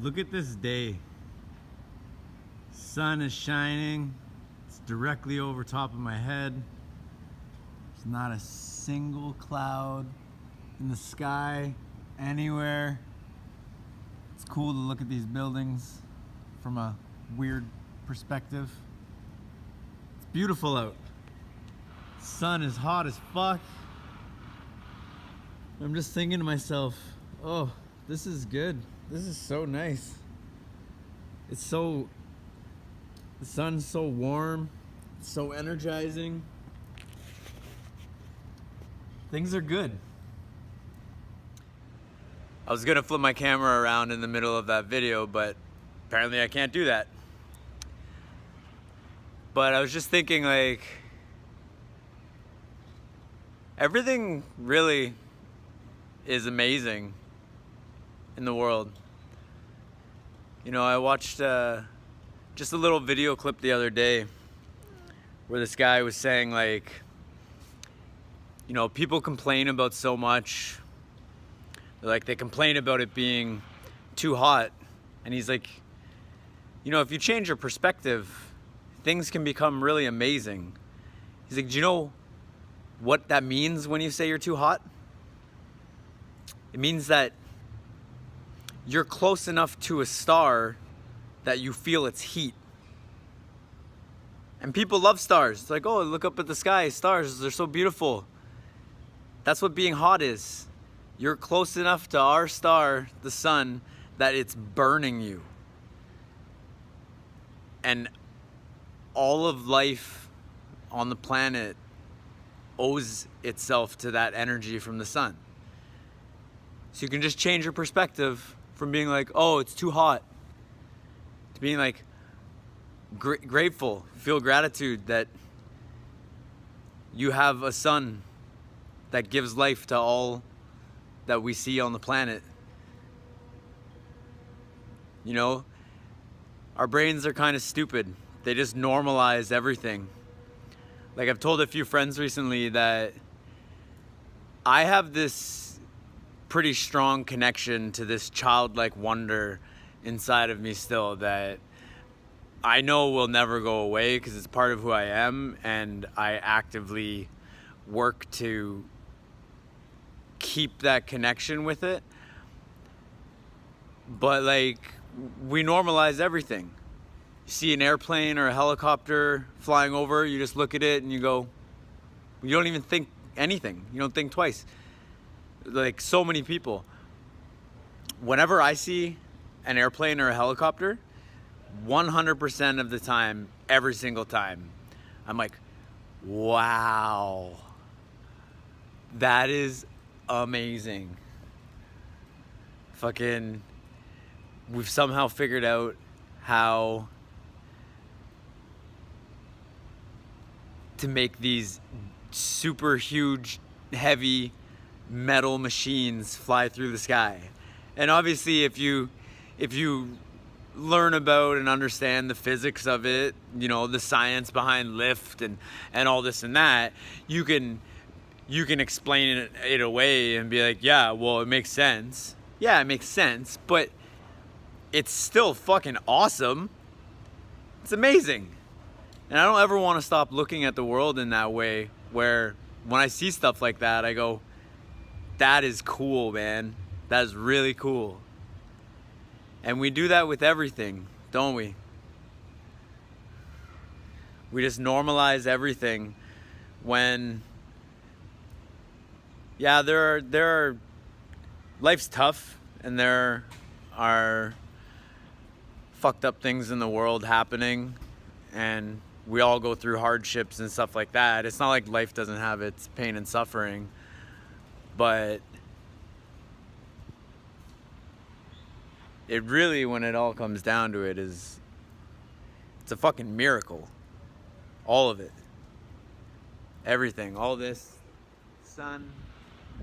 Look at this day. Sun is shining. It's directly over top of my head. There's not a single cloud in the sky anywhere. It's cool to look at these buildings from a weird perspective. It's beautiful out. Sun is hot as fuck. I'm just thinking to myself, oh, this is good. This is so nice. The sun's so warm, it's so energizing. Things are good. I was gonna flip my camera around in the middle of that video, but apparently I can't do that. But I was just thinking, like, everything really is amazing in the world. You know, I watched just a little video clip the other day where this guy was saying, like, you know, people complain about so much. Like, they complain about it being too hot. And he's like, you know, if you change your perspective, things can become really amazing. He's like, do you know what that means when you say you're too hot? It means that you're close enough to a star that you feel its heat. And people love stars. It's like, oh, look up at the sky, stars, they're so beautiful. That's what being hot is. You're close enough to our star, the sun, that it's burning you. And all of life on the planet owes itself to that energy from the sun. So you can just change your perspective from being like, oh, it's too hot, to being like grateful, feel gratitude that you have a sun that gives life to all that we see on the planet. You know, our brains are kind of stupid. They just normalize everything. Like, I've told a few friends recently that I have this pretty strong connection to this childlike wonder inside of me still that I know will never go away because it's part of who I am, and I actively work to keep that connection with it. But, like, we normalize everything. You see an airplane or a helicopter flying over, you just look at it and you go, you don't even think anything. You don't think twice. Like, so many people. Whenever I see an airplane or a helicopter, 100% of the time, every single time, I'm like, wow, that is amazing. Fucking, we've somehow figured out how to make these super huge, heavy metal machines fly through the sky. And obviously, if you learn about and understand the physics of it, you know, the science behind lift and all this and that, you can explain it away and be like, yeah, well, it makes sense. Yeah, it makes sense, but it's still fucking awesome. It's amazing. And I don't ever want to stop looking at the world in that way, where when I see stuff like that, I go, that is cool, man. That is really cool. And we do that with everything, don't we? We just normalize everything when, yeah, there are life's tough and there are fucked up things in the world happening, and we all go through hardships and stuff like that. It's not like life doesn't have its pain and suffering, but it really, when it all comes down to it, it's a fucking miracle. All of it. Everything. All this. Sun,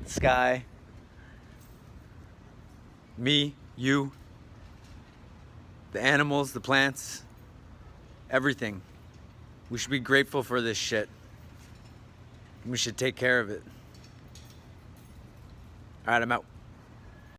sky, me, you, the animals, the plants, everything. We should be grateful for this shit. We should take care of it. All right, I'm out.